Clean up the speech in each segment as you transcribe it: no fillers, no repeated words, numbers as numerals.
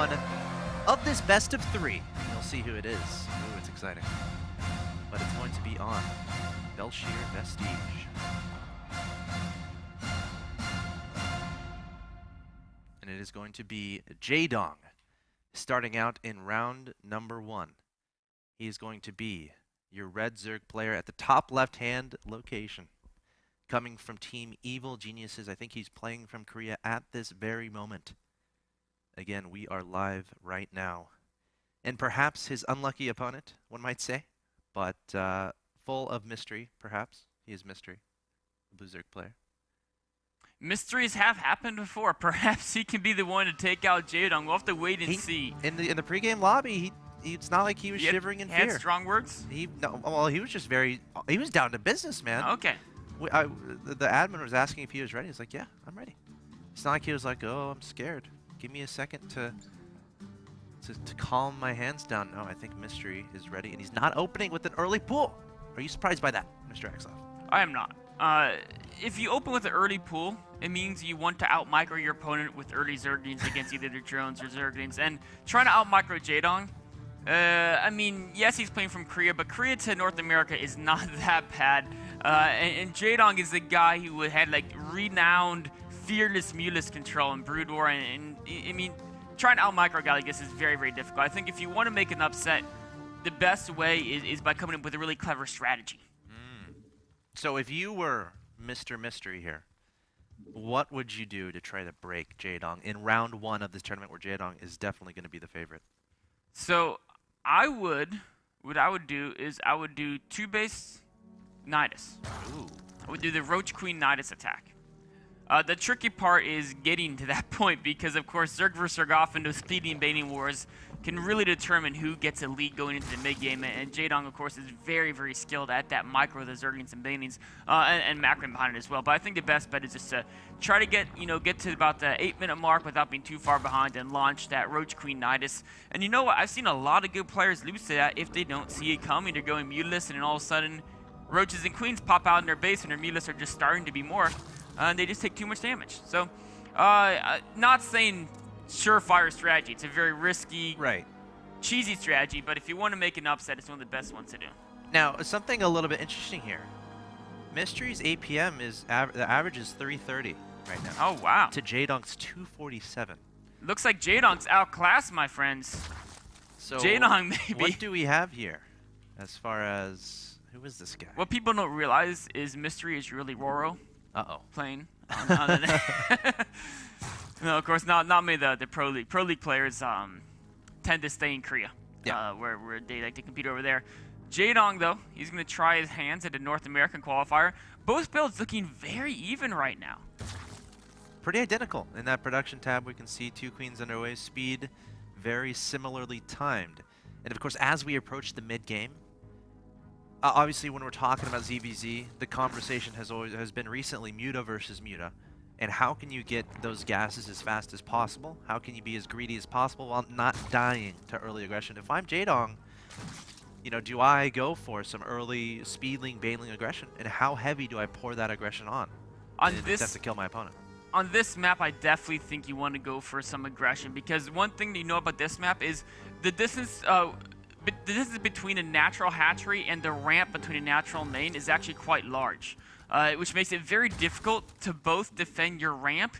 one of this best of 3. You'll see who it is. Ooh, it's exciting. But it's going to be on Belshir Vestige. And it is going to be Jaedong starting out in round number 1. He is going to be your red Zerg player at the top left-hand location. Coming from Team Evil Geniuses. I think he's playing from Korea at this very moment. Again, we are live right now. And perhaps his unlucky opponent, one might say. But full of mystery, perhaps. He is mystery. The Blue Zerg player. Mysteries have happened before. Perhaps he can be the one to take out Jaedong. We'll have to wait and see. In the pregame lobby, it's not like he was shivering in fear. He had strong words? He was just he was down to business, man. Okay. The admin was asking if he was ready. He's like, yeah, I'm ready. It's not like he was like, oh, I'm scared. Give me a second to calm my hands down. No, I think Mystery is ready, and he's not opening with an early pool. Are you surprised by that, Mr. Axloff? I am not. If you open with an early pool, it means you want to out-micro your opponent with early Zerglings against either the drones or Zerglings. And trying to out-micro Jaedong, I mean, yes, he's playing from Korea, but Korea to North America is not that bad. And Jaedong is the guy who had like renowned fearless Mulus control in Brood War, and I mean, trying to out-micro a guy like this is very, very difficult. I think if you want to make an upset, the best way is by coming up with a really clever strategy. So if you were Mr. Mystery here, what would you do to try to break Jaedong in round 1 of this tournament where Jaedong is definitely going to be the favorite? So what I would do is I would do 2-base Nidus. Ooh. I would do the Roach Queen Nidus attack. The tricky part is getting to that point because, of course, Zerg vs. Zerg off into speedy and baiting wars can really determine who gets a lead going into the mid-game. And Jaedong, of course, is very, very skilled at that micro, the Zerglings and baitings, and macroing behind it as well. But I think the best bet is just to try to get to about the 8-minute mark without being too far behind and launch that Roach Queen Nidus. And you know what? I've seen a lot of good players lose to that if they don't see it coming. They're going muteless, and then all of a sudden, Roaches and Queens pop out in their base, and their muteless are just starting to be morphed. And they just take too much damage. So, not saying surefire strategy. It's a very risky, cheesy strategy. But if you want to make an upset, it's one of the best ones to do. Now, something a little bit interesting here. Mystery's APM is the average is 330 right now. Oh wow! To Jaedong's 247. Looks like Jaedong's outclassed, my friends. So Jaedong, maybe. What do we have here, as far as who is this guy? What people don't realize is Mystery is really Roro. Playing on the No, of course not many of the Pro League players tend to stay in Korea, where they like to compete over there. Jaedong, though, he's going to try his hands at the North American qualifier. Both builds looking very even right now. Pretty identical. In that production tab, we can see 2 queens underway, speed very similarly timed. And of course, as we approach the mid-game, obviously, when we're talking about ZVZ, the conversation has been recently Muta versus Muta, and how can you get those gases as fast as possible? How can you be as greedy as possible while not dying to early aggression? If I'm Jaedong, do I go for some early speedling, baneling aggression, and how heavy do I pour that aggression on to kill my opponent? On this map, I definitely think you want to go for some aggression because one thing that you know about this map is the distance. The distance between a natural hatchery and the ramp between a natural main is actually quite large, which makes it very difficult to both defend your ramp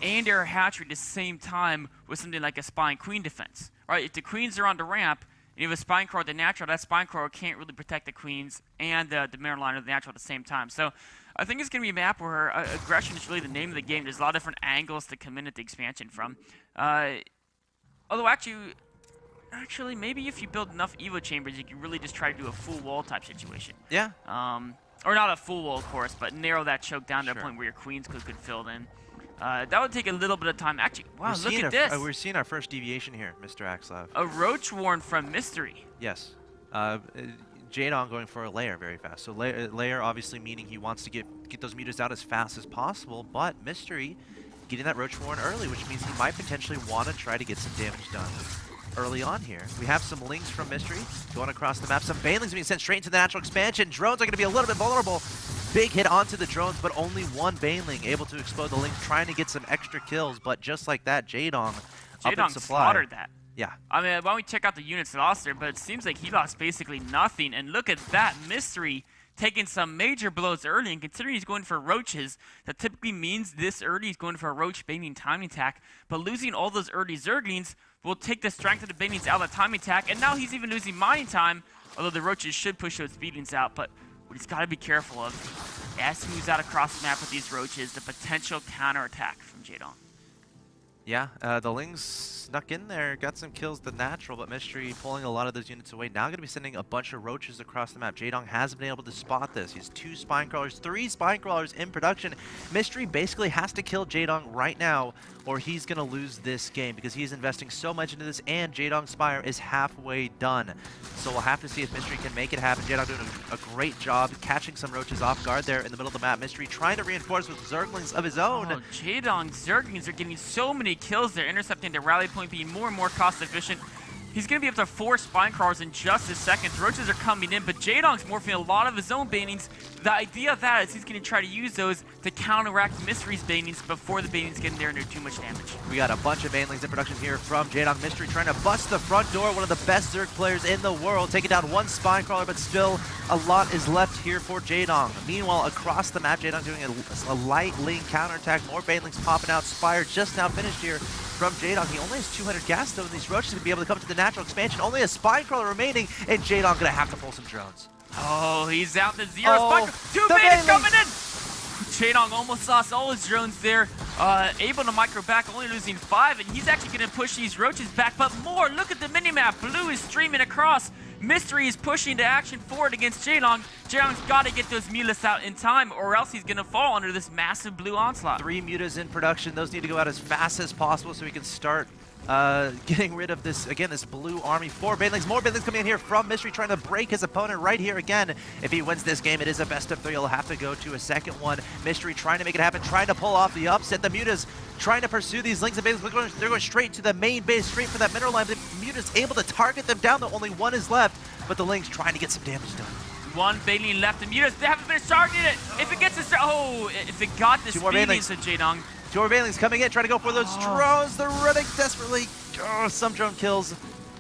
and your hatchery at the same time with something like a Spine Queen defense. Right? If the queens are on the ramp and you have a Spine Crawler at the natural, that Spine Crawler can't really protect the queens and the Mirror Line of the natural at the same time. So I think it's going to be a map where aggression is really the name of the game. There's a lot of different angles to come in at the expansion from. Although actually, maybe if you build enough Evo chambers, you can really just try to do a full wall type situation. Yeah. Or not a full wall, of course, but narrow that choke down to a point where your queens could fill in. That would take a little bit of time. Actually, wow, look at this. We're seeing our first deviation here, Mr. Axloff. A Roach Warren from Mystery. Yes. Jaedong going for a layer very fast. So layer obviously meaning he wants to get those mutas out as fast as possible, but Mystery getting that Roach Warren early, which means he might potentially want to try to get some damage done early on here. We have some links from Mystery going across the map. Some banelings being sent straight into the natural expansion. Drones are going to be a little bit vulnerable. Big hit onto the drones, but only one baneling able to explode the link, trying to get some extra kills. But just like that, Jaedong up in Jaedong supply. slaughtered that. Yeah. I mean, why don't we check out the units lost there, but it seems like he lost basically nothing. And look at that, Mystery taking some major blows early, and considering he's going for roaches, that typically means this early he's going for a roach baiting timing attack, but losing all those early Zerglings will take the strength of the baitings out of the timing attack, and now he's even losing mining time, although the roaches should push those speedlings out. But what he's got to be careful of, as he moves out across the map with these roaches, the potential counterattack from Jaedong. Yeah, the Lings snuck in there, got some kills, the natural, but Mystery pulling a lot of those units away. Now going to be sending a bunch of roaches across the map. Jaedong has been able to spot this. He's 2 spine crawlers, 3 spine crawlers in production. Mystery basically has to kill Jaedong right now, or he's going to lose this game because he's investing so much into this, and Jaedong's Spire is halfway done. So we'll have to see if Mystery can make it happen. Jaedong doing a great job catching some roaches off guard there in the middle of the map. Mystery trying to reinforce with Zerglings of his own. Oh, Jaedong's Zerglings are getting so many kills there, intercepting the rally point, being more and more cost efficient. He's going to be up to 4 spine crawlers in just a second. The roaches are coming in, but Jaedong's morphing a lot of his own baitings. The idea of that is he's going to try to use those to counteract Mystery's baitings before the baitings get in there and do too much damage. We got a bunch of banelings in production here from Jaedong. Mystery trying to bust the front door. One of the best Zerg players in the world. Taking down 1 spine crawler, but still a lot is left here for Jaedong. Meanwhile, across the map, Jaedong doing a light Ling counterattack. More banelings popping out. Spire just now finished here from Jaedong. He only has 200 gas though, and these roaches are going to be able to come to the natural expansion. Only a spine crawler remaining, and Jaedong going to have to pull some drones. Oh, he's out to 0 spine. 2 baitings coming in! Jaedong almost lost all his drones there. Able to micro back, only losing 5, and he's actually going to push these roaches back, but more. Look at the minimap. Blue is streaming across. Mystery is pushing to action forward against Jaedong. Jaedong's got to get those mutas out in time, or else he's going to fall under this massive blue onslaught. 3 mutas in production. Those need to go out as fast as possible so we can start getting rid of this, again, this blue army. 4 banelings, more banelings coming in here from Mystery, trying to break his opponent right here again. If he wins this game, it is a best of 3. He'll have to go to a second one. Mystery trying to make it happen, trying to pull off the upset. The mutas trying to pursue these Lings and banelings. They're going straight to the main base, straight for that mineral line. The mutas able to target them down, though only 1 is left, but the Lings trying to get some damage done. 1 baneling left. The mutas, they haven't finished targeting it. If it gets this, oh, if it got the speedings of Jaedong. 2 more banelings coming in, trying to go for those drones. They're running desperately. Oh, some drone kills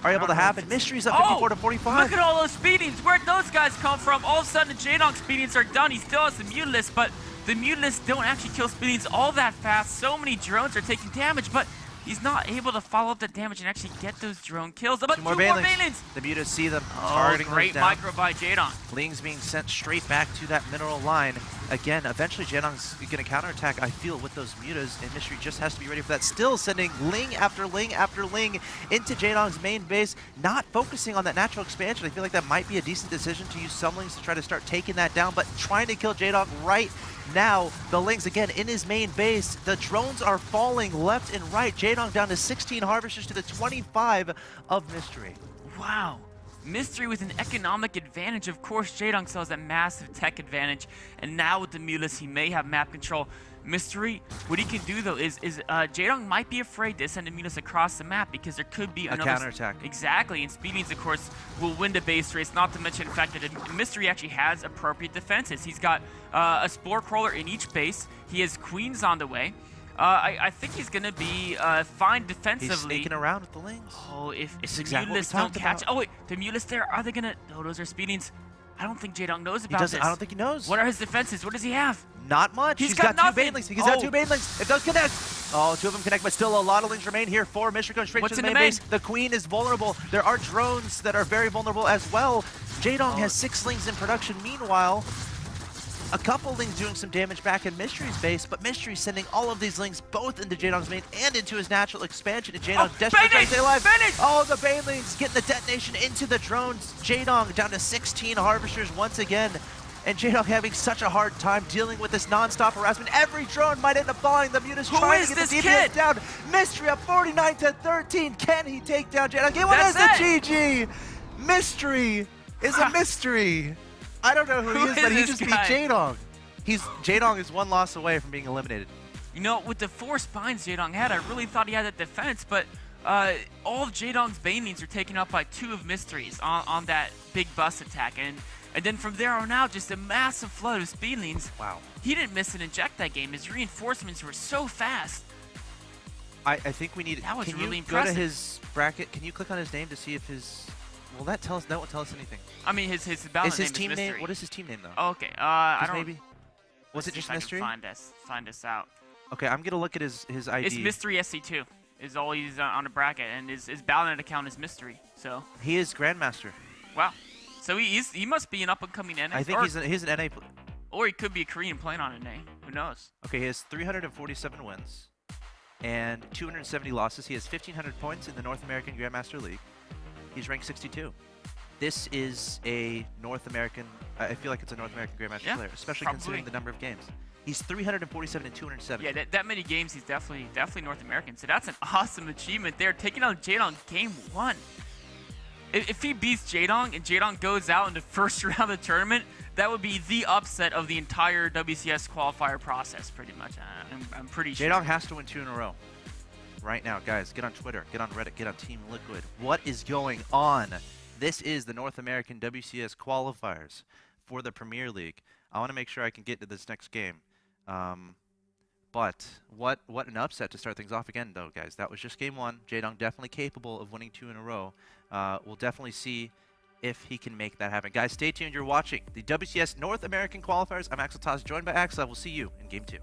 are able to happen. Mystery's up 54 to 45. Look at all those speedings. Where'd those guys come from? All of a sudden, Jaedong's speedings are done. He still has the Mutalisk, but the Mutalisk don't actually kill speedings all that fast. So many drones are taking damage, but he's not able to follow up the damage and actually get those drone kills. About 2 more banelings. The mutas see them targeting great down. micro by Jaedong. Ling's being sent straight back to that mineral line. Again, eventually Jaedong's going to counterattack, I feel, with those mutas, and Mystery just has to be ready for that. Still sending Ling after Ling after Ling into Jaedong's main base, not focusing on that natural expansion. I feel like that might be a decent decision to use some Lings to try to start taking that down, but trying to kill Jaedong right now. The Lings, again, in his main base. The drones are falling left and right. Jaedong down to 16 harvesters to the 25 of Mystery. Wow. Mystery with an economic advantage. Of course, Jaedong still has a massive tech advantage, and now with the Mutas, he may have map control. Mystery, what he can do though is Jaedong might be afraid to send the Mutas across the map because there could be another counterattack. Exactly, and Speedings, of course, will win the base race. Not to mention the fact that Mystery actually has appropriate defenses. He's got a Spore Crawler in each base. He has Queens on the way. I think he's going to be fine defensively. He's sneaking around with the Lings. Oh, if the exactly Mutalists don't catch... Oh, wait, the Mutalists there, are they going to... Oh, those are Speedings. I don't think Jaedong knows about this. I don't think he knows. What are his defenses? What does he have? Not much. He's got 2 banelings. He's got 2 banelings. It does connect. Oh, 2 of them connect, but still a lot of Lings remain here for Mystery going straight to the main base. The Queen is vulnerable. There are drones that are very vulnerable as well. Jaedong has 6 Lings in production. Meanwhile, a couple Lings doing some damage back in Mystery's base, but Mystery's sending all of these Lings both into Jaedong's main and into his natural expansion. And Jaedong desperately trying to stay alive. Oh, the banelings getting the detonation into the drones. Jaedong down to 16 harvesters once again. And Jaedong having such a hard time dealing with this non-stop harassment. Every drone might end up falling. The Mutas trying to get the DPS down. Mystery up 49 to 13. Can he take down Jaedong? What is the GG? Mystery is a mystery. I don't know who he is, but he just beat Jaedong. Jaedong is 1 loss away from being eliminated. You know, with the 4 spines Jaedong had, I really thought he had that defense, but all of Jaedong's banelings are taken up by 2 of Mysteries on that big bus attack. And then from there on out, just a massive flood of speedlings. Wow. He didn't miss an inject that game. His reinforcements were so fast. I think we need. That was can really you impressive. go to his bracket? Can you click on his name to see if his? Will that tell us? That won't tell us anything. I mean, his Valorant Is his name team is name? mystery. What is his team name though? Oh, okay. I 'Cause don't. maybe. Was let's it see just if I can mystery? Find us out. Okay, I'm gonna look at his ID. It's mystery SC2 is all he's on a bracket, and his Valorant account is mystery. So He is Grandmaster. wow. So he must be an up and coming NA. I think or, he's an NA. or he could be a Korean playing on NA. Who knows? Okay, he has 347 wins and 270 losses. He has 1,500 points in the North American Grandmaster League. He's ranked 62. This is a North American. I feel like it's a North American Grandmaster player, especially probably. considering the number of games. He's 347 and 270. Yeah, that many games, he's definitely North American. So that's an awesome achievement there. Taking on Jaedong game 1. If he beats Jaedong and Jaedong goes out in the first round of the tournament, that would be the upset of the entire WCS qualifier process, pretty much. I'm pretty sure. Jaedong has to win 2 in a row. Right now, guys, get on Twitter, get on Reddit, get on Team Liquid. What is going on? This is the North American WCS qualifiers for the Premier League. I want to make sure I can get to this next game. But what an upset to start things off again, though, guys. That was just game 1. Jaedong definitely capable of winning 2 in a row. We'll definitely see if he can make that happen. Guys, stay tuned. You're watching the WCS North American qualifiers. I'm Axel Taz, joined by Axel. We'll see you in game 2.